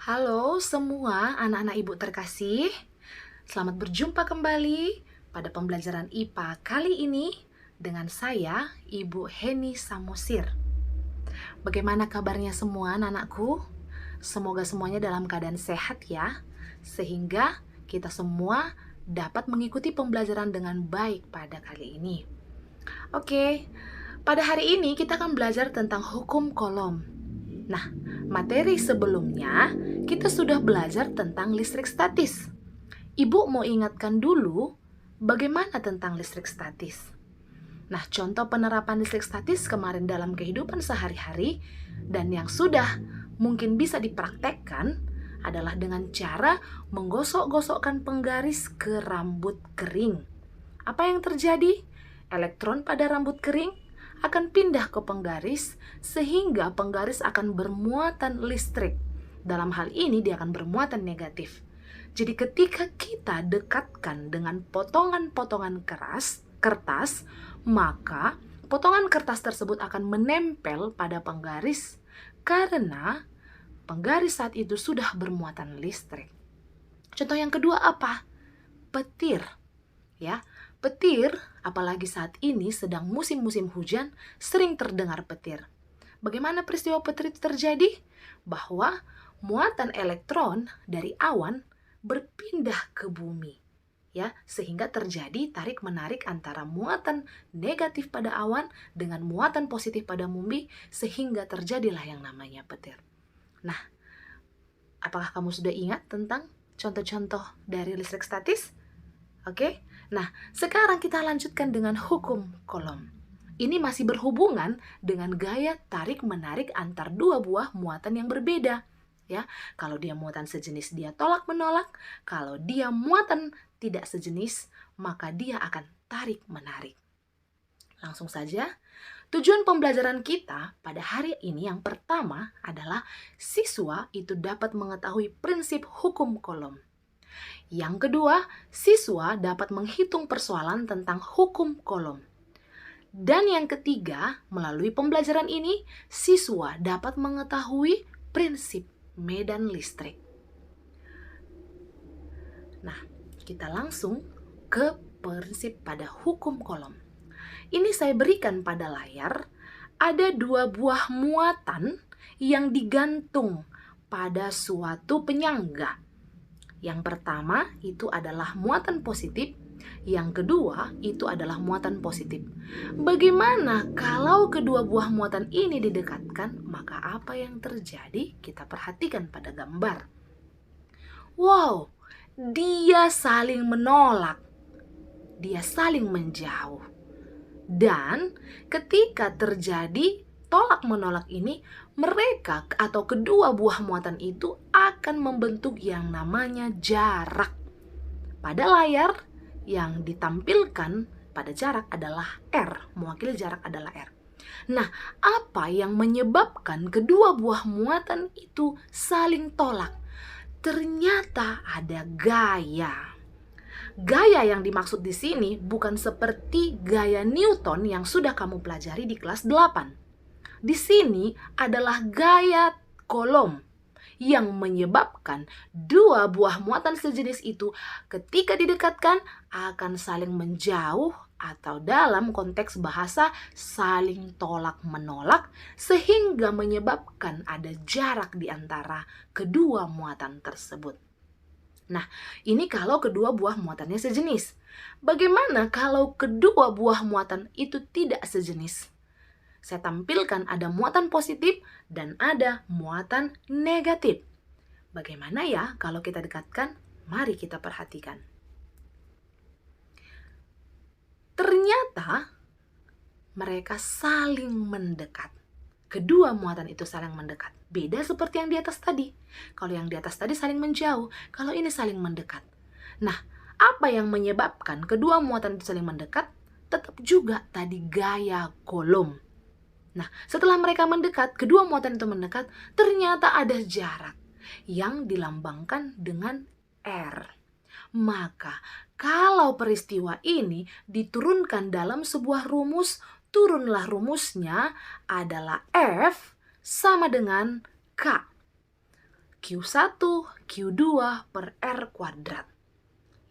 Halo semua anak-anak ibu terkasih. Selamat berjumpa kembali pada pembelajaran IPA kali ini dengan saya, Ibu Heni Samosir. Bagaimana kabarnya semua anak-anakku? Semoga semuanya dalam keadaan sehat ya, sehingga kita semua dapat mengikuti pembelajaran dengan baik pada kali ini. Oke, pada hari ini kita akan belajar tentang hukum Coulomb. Nah, materi sebelumnya kita sudah belajar tentang listrik statis. Ibu mau ingatkan dulu bagaimana tentang listrik statis. Nah, contoh penerapan listrik statis kemarin dalam kehidupan sehari-hari dan yang sudah mungkin bisa dipraktekkan adalah dengan cara menggosok-gosokkan penggaris ke rambut kering. Apa yang terjadi? Elektron pada rambut kering akan pindah ke penggaris sehingga penggaris akan bermuatan listrik. Dalam hal ini dia akan bermuatan negatif. Jadi ketika kita dekatkan dengan potongan-potongan kertas, maka potongan kertas tersebut akan menempel pada penggaris karena penggaris saat itu sudah bermuatan listrik. Contoh yang kedua apa? Petir. Ya, petir, apalagi saat ini sedang musim-musim hujan, sering terdengar petir. Bagaimana peristiwa petir itu terjadi? Bahwa muatan elektron dari awan berpindah ke bumi. Ya, sehingga terjadi tarik-menarik antara muatan negatif pada awan dengan muatan positif pada bumi, sehingga terjadilah yang namanya petir. Nah, apakah kamu sudah ingat tentang contoh-contoh dari listrik statis? Oke, nah sekarang kita lanjutkan dengan hukum Coulomb. Ini masih berhubungan dengan gaya tarik-menarik antar dua buah muatan yang berbeda. Ya, kalau dia muatan sejenis dia tolak-menolak, kalau dia muatan tidak sejenis maka dia akan tarik-menarik. Langsung saja, tujuan pembelajaran kita pada hari ini yang pertama adalah siswa itu dapat mengetahui prinsip hukum Coulomb. Yang kedua, siswa dapat menghitung persoalan tentang hukum Coulomb. Dan yang ketiga, melalui pembelajaran ini, siswa dapat mengetahui prinsip medan listrik. Nah, kita langsung ke prinsip pada hukum Coulomb. Ini saya berikan pada layar, ada dua buah muatan yang digantung pada suatu penyangga. Yang pertama itu adalah muatan positif, yang kedua itu adalah muatan positif. Bagaimana kalau kedua buah muatan ini didekatkan? Maka apa yang terjadi? Kita perhatikan pada gambar. Wow, dia saling menolak, dia saling menjauh. Dan ketika terjadi tolak-menolak ini, mereka atau kedua buah muatan itu akan membentuk yang namanya jarak. Pada layar yang ditampilkan pada jarak adalah R, mewakili jarak adalah R. Nah, apa yang menyebabkan kedua buah muatan itu saling tolak? Ternyata ada gaya. Gaya yang dimaksud di sini bukan seperti gaya Newton yang sudah kamu pelajari di kelas 8. Di sini adalah gaya Coulomb yang menyebabkan dua buah muatan sejenis itu ketika didekatkan akan saling menjauh atau dalam konteks bahasa saling tolak-menolak sehingga menyebabkan ada jarak di antara kedua muatan tersebut. Nah, ini kalau kedua buah muatannya sejenis. Bagaimana kalau kedua buah muatan itu tidak sejenis? Saya tampilkan ada muatan positif dan ada muatan negatif. Bagaimana ya kalau kita dekatkan? Mari kita perhatikan. Ternyata mereka saling mendekat. Kedua muatan itu saling mendekat. Beda seperti yang di atas tadi. Kalau yang di atas tadi saling menjauh, kalau ini saling mendekat. Nah, apa yang menyebabkan kedua muatan itu saling mendekat? Tetap juga tadi gaya Coulomb. Nah, setelah mereka mendekat, kedua muatan itu mendekat, ternyata ada jarak yang dilambangkan dengan R. Maka, kalau peristiwa ini diturunkan dalam sebuah rumus, turunlah rumusnya adalah F sama dengan K. Q1 Q2 per R kuadrat.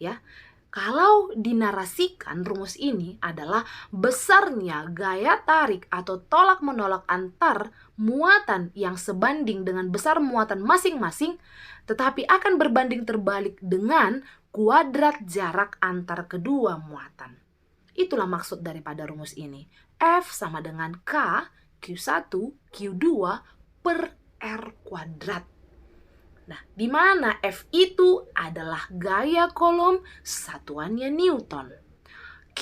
Ya, kalau dinarasikan rumus ini adalah besarnya gaya tarik atau tolak menolak antar muatan yang sebanding dengan besar muatan masing-masing, tetapi akan berbanding terbalik dengan kuadrat jarak antar kedua muatan. Itulah maksud daripada rumus ini. F sama dengan K Q1 Q2 per R kuadrat. Nah, di mana F itu adalah gaya kolom, satuannya Newton. Q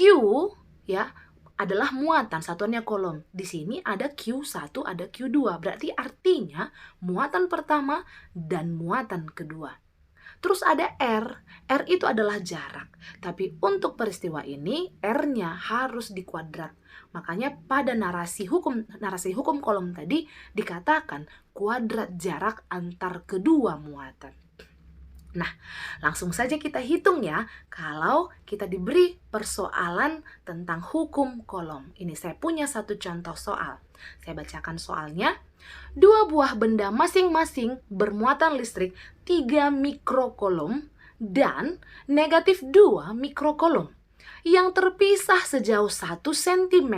ya adalah muatan, satuannya kolom. Di sini ada Q1, ada Q2. Berarti artinya muatan pertama dan muatan kedua. Terus ada R. R itu adalah jarak. Tapi untuk peristiwa ini R-nya harus dikuadrat. Makanya pada narasi hukum kolom tadi dikatakan kuadrat jarak antar kedua muatan. Nah, langsung saja kita hitung ya kalau kita diberi persoalan tentang hukum kolom. Ini saya punya satu contoh soal. Saya bacakan soalnya. Dua buah benda masing-masing bermuatan listrik 3 mikrokolom dan negatif 2 mikrokolom yang terpisah sejauh 1 cm.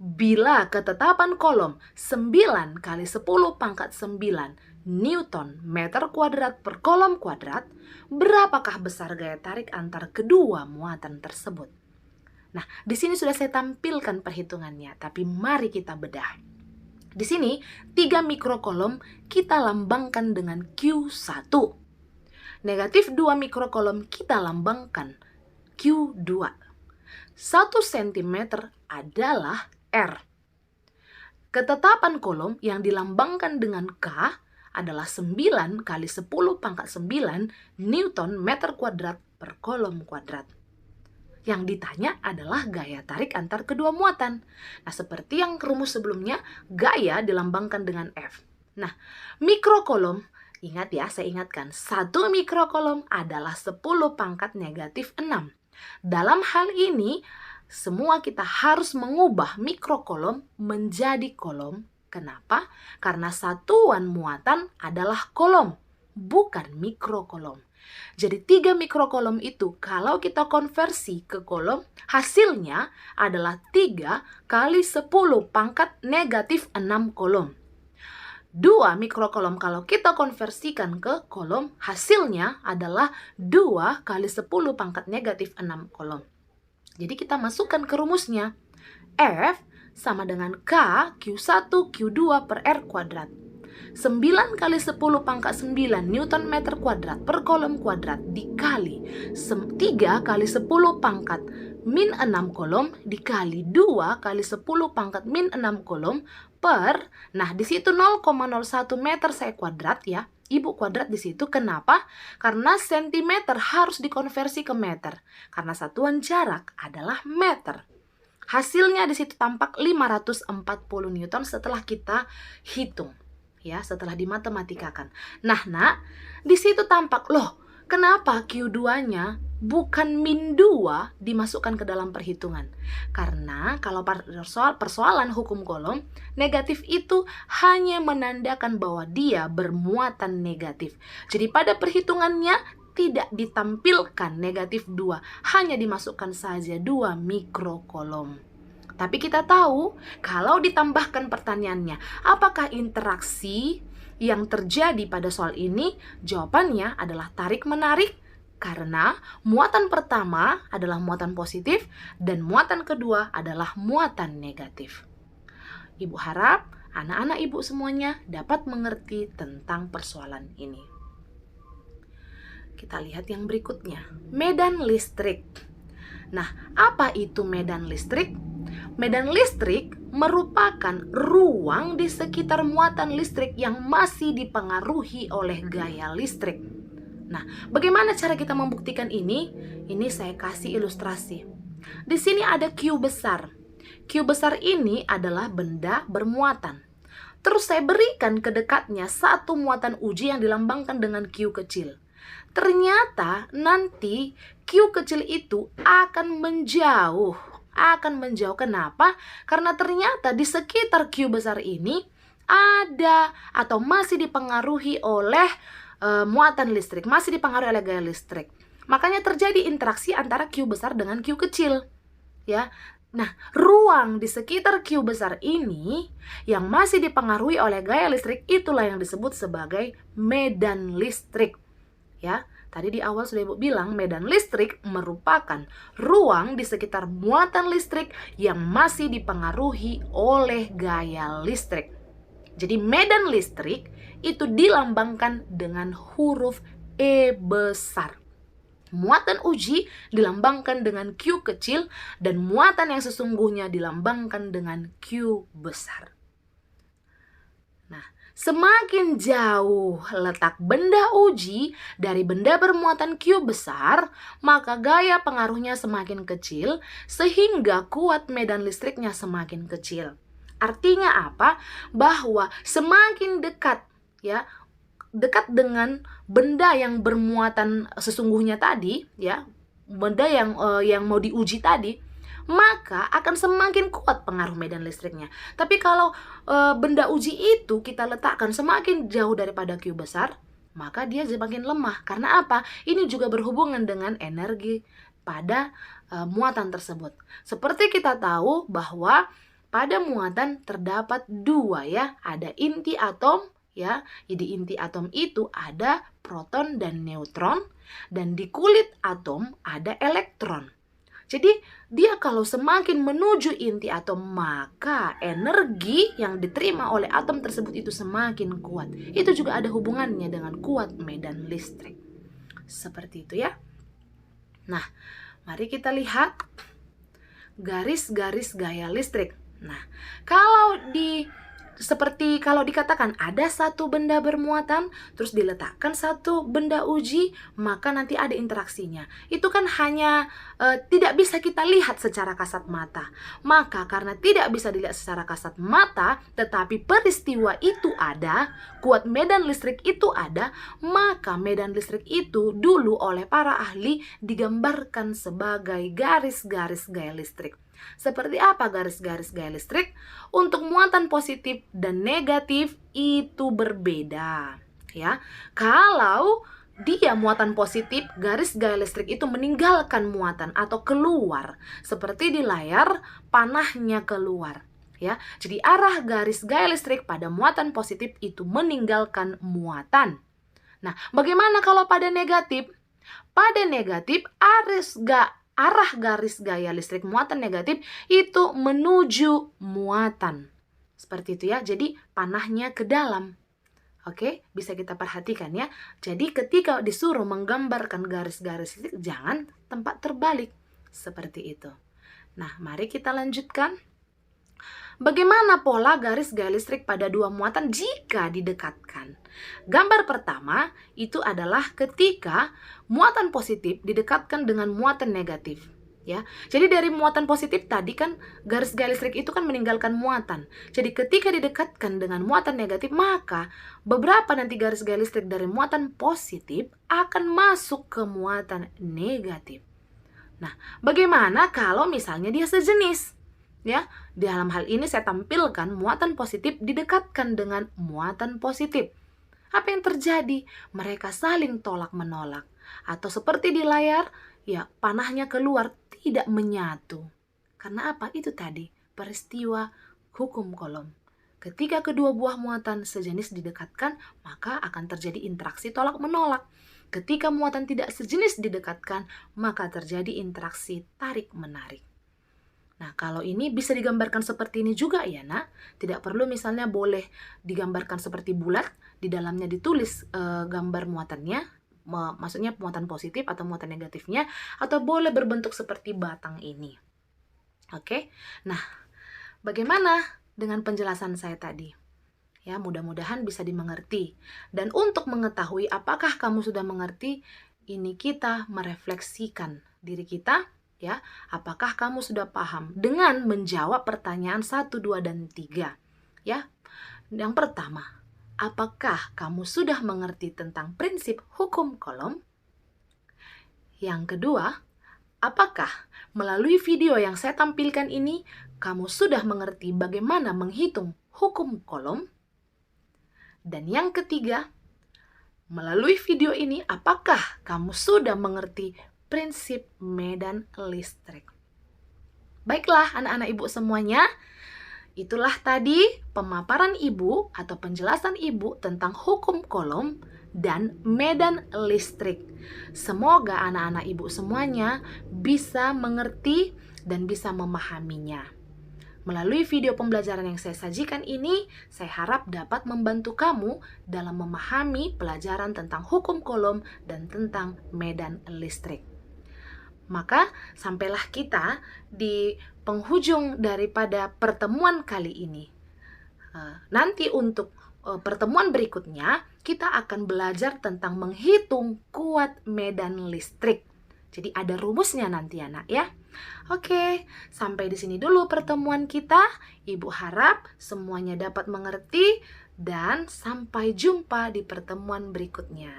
Bila ketetapan kolom 9 kali 10 pangkat 9 Newton meter kuadrat per kolom kuadrat, berapakah besar gaya tarik antar kedua muatan tersebut? Nah, di sini sudah saya tampilkan perhitungannya, tapi mari kita bedah. Di sini 3 mikrokolom kita lambangkan dengan Q1. Negatif 2 mikrokolom kita lambangkan Q2. 1 cm adalah R. Ketetapan kolom yang dilambangkan dengan K adalah 9 kali 10 pangkat 9 Newton meter kuadrat per kolom kuadrat. Yang ditanya adalah gaya tarik antar kedua muatan. Nah, seperti yang rumus sebelumnya, gaya dilambangkan dengan F. Nah, mikrokolom, ingat ya, saya ingatkan, 1 mikrokolom adalah 10 pangkat negatif 6. Dalam hal ini, semua kita harus mengubah mikrokolom menjadi kolom. Kenapa? Karena satuan muatan adalah kolom, bukan mikrokolom. Jadi 3 mikrokolom itu kalau kita konversi ke kolom, hasilnya adalah 3 kali 10 pangkat negatif 6 kolom. 2 mikrokolom kalau kita konversikan ke kolom, hasilnya adalah 2 kali 10 pangkat negatif 6 kolom. Jadi kita masukkan ke rumusnya. F sama dengan K Q1 Q2 per R kuadrat. 9 kali 10 pangkat 9 Newton meter kuadrat per kolom kuadrat dikali 3 kali 10 pangkat min 6 kolom dikali 2 kali 10 pangkat min 6 kolom per, nah di situ 0,01 meter saya kuadrat ya. Ibu kuadrat di situ. Kenapa? Karena sentimeter harus dikonversi ke meter. Karena satuan jarak adalah meter. Hasilnya di situ tampak 540 Newton setelah kita hitung. Ya, setelah dimatematikkan. Nah, nak, di situ tampak, loh, kenapa Q2-nya bukan min 2 dimasukkan ke dalam perhitungan? Karena kalau persoalan hukum kolom, negatif itu hanya menandakan bahwa dia bermuatan negatif. Jadi pada perhitungannya tidak ditampilkan negatif 2, hanya dimasukkan saja 2 mikrokolom. Tapi kita tahu, kalau ditambahkan pertanyaannya, apakah interaksi yang terjadi pada soal ini? Jawabannya adalah tarik-menarik, karena muatan pertama adalah muatan positif dan muatan kedua adalah muatan negatif. Ibu harap anak-anak ibu semuanya dapat mengerti tentang persoalan ini. Kita lihat yang berikutnya, medan listrik. Nah, apa itu medan listrik? Medan listrik merupakan ruang di sekitar muatan listrik yang masih dipengaruhi oleh gaya listrik. Nah, bagaimana cara kita membuktikan ini? Ini saya kasih ilustrasi. Di sini ada Q besar. Q besar ini adalah benda bermuatan. Terus saya berikan ke dekatnya satu muatan uji yang dilambangkan dengan Q kecil. Ternyata nanti Q kecil itu akan menjauh. Kenapa? Karena ternyata di sekitar Q besar ini ada atau masih dipengaruhi oleh muatan listrik, masih dipengaruhi oleh gaya listrik. Makanya terjadi interaksi antara Q besar dengan Q kecil, ya. Nah, ruang di sekitar Q besar ini yang masih dipengaruhi oleh gaya listrik itulah yang disebut sebagai medan listrik, ya. Tadi di awal sudah Ibu bilang, medan listrik merupakan ruang di sekitar muatan listrik yang masih dipengaruhi oleh gaya listrik. Jadi medan listrik itu dilambangkan dengan huruf E besar. Muatan uji dilambangkan dengan Q kecil dan muatan yang sesungguhnya dilambangkan dengan Q besar. Nah, semakin jauh letak benda uji dari benda bermuatan Q besar, maka gaya pengaruhnya semakin kecil sehingga kuat medan listriknya semakin kecil. Artinya apa? Bahwa semakin dekat, ya, dekat dengan benda yang bermuatan sesungguhnya tadi, ya, benda yang mau diuji tadi, maka akan semakin kuat pengaruh medan listriknya. Tapi kalau benda uji itu kita letakkan semakin jauh daripada Q besar, maka dia semakin lemah. Karena apa? Ini juga berhubungan dengan energi pada muatan tersebut. Seperti kita tahu bahwa pada muatan terdapat dua, ya, ada inti atom, ya. Jadi inti atom itu ada proton dan neutron, dan di kulit atom ada elektron. Jadi dia kalau semakin menuju inti atom, maka energi yang diterima oleh atom tersebut itu semakin kuat. Itu juga ada hubungannya dengan kuat medan listrik. Seperti itu, ya. Nah, mari kita lihat garis-garis gaya listrik. Nah, kalau dikatakan ada satu benda bermuatan, terus diletakkan satu benda uji, maka nanti ada interaksinya. Itu kan hanya tidak bisa kita lihat secara kasat mata. Maka karena tidak bisa dilihat secara kasat mata, tetapi peristiwa itu ada, kuat medan listrik itu ada, maka medan listrik itu dulu oleh para ahli digambarkan sebagai garis-garis gaya listrik. Seperti apa garis-garis gaya listrik? Untuk muatan positif dan negatif itu berbeda, ya. Kalau dia muatan positif, garis gaya listrik itu meninggalkan muatan atau keluar, seperti di layar panahnya keluar, ya. Jadi arah garis gaya listrik pada muatan positif itu meninggalkan muatan. Nah, bagaimana kalau pada negatif? Pada negatif, arah garis gaya listrik muatan negatif itu menuju muatan. Seperti itu, ya. Jadi panahnya ke dalam. Oke, bisa kita perhatikan, ya. Jadi ketika disuruh menggambarkan garis-garis listrik, jangan tempat terbalik. Seperti itu. Nah, mari kita lanjutkan. Bagaimana pola garis gaya listrik pada dua muatan jika didekatkan? Gambar pertama itu adalah ketika muatan positif didekatkan dengan muatan negatif, ya. Jadi dari muatan positif tadi kan garis gaya listrik itu kan meninggalkan muatan. Jadi ketika didekatkan dengan muatan negatif, maka beberapa nanti garis gaya listrik dari muatan positif akan masuk ke muatan negatif. Nah, bagaimana kalau misalnya dia sejenis? Ya, di dalam hal ini saya tampilkan muatan positif didekatkan dengan muatan positif. Apa yang terjadi? Mereka saling tolak-menolak. Atau seperti di layar, ya, panahnya keluar, tidak menyatu. Karena apa? Itu tadi, peristiwa hukum Coulomb. Ketika kedua buah muatan sejenis didekatkan, maka akan terjadi interaksi tolak-menolak. Ketika muatan tidak sejenis didekatkan, maka terjadi interaksi tarik-menarik. Nah, kalau ini bisa digambarkan seperti ini juga, ya, nak. Tidak perlu misalnya boleh digambarkan seperti bulat, di dalamnya ditulis gambar muatannya, maksudnya muatan positif atau muatan negatifnya, atau boleh berbentuk seperti batang ini. Oke. Nah, bagaimana dengan penjelasan saya tadi? Ya, mudah-mudahan bisa dimengerti. Dan untuk mengetahui apakah kamu sudah mengerti, ini kita merefleksikan diri kita. Ya, apakah kamu sudah paham dengan menjawab pertanyaan 1, 2, dan 3? Ya, yang pertama, apakah kamu sudah mengerti tentang prinsip hukum Coulomb? Yang kedua, apakah melalui video yang saya tampilkan ini, kamu sudah mengerti bagaimana menghitung hukum Coulomb? Dan yang ketiga, melalui video ini apakah kamu sudah mengerti prinsip medan listrik? Baiklah anak-anak ibu semuanya, itulah tadi pemaparan ibu atau penjelasan ibu tentang hukum Coulomb dan medan listrik. Semoga anak-anak ibu semuanya bisa mengerti dan bisa memahaminya. Melalui video pembelajaran yang saya sajikan ini, saya harap dapat membantu kamu dalam memahami pelajaran tentang hukum Coulomb dan tentang medan listrik. Maka sampailah kita di penghujung daripada pertemuan kali ini. Nanti untuk pertemuan berikutnya, kita akan belajar tentang menghitung kuat medan listrik. Jadi ada rumusnya nanti anak ya. Oke, sampai di sini dulu pertemuan kita. Ibu harap semuanya dapat mengerti dan sampai jumpa di pertemuan berikutnya.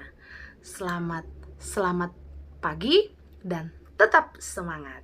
Selamat pagi dan tetap semangat.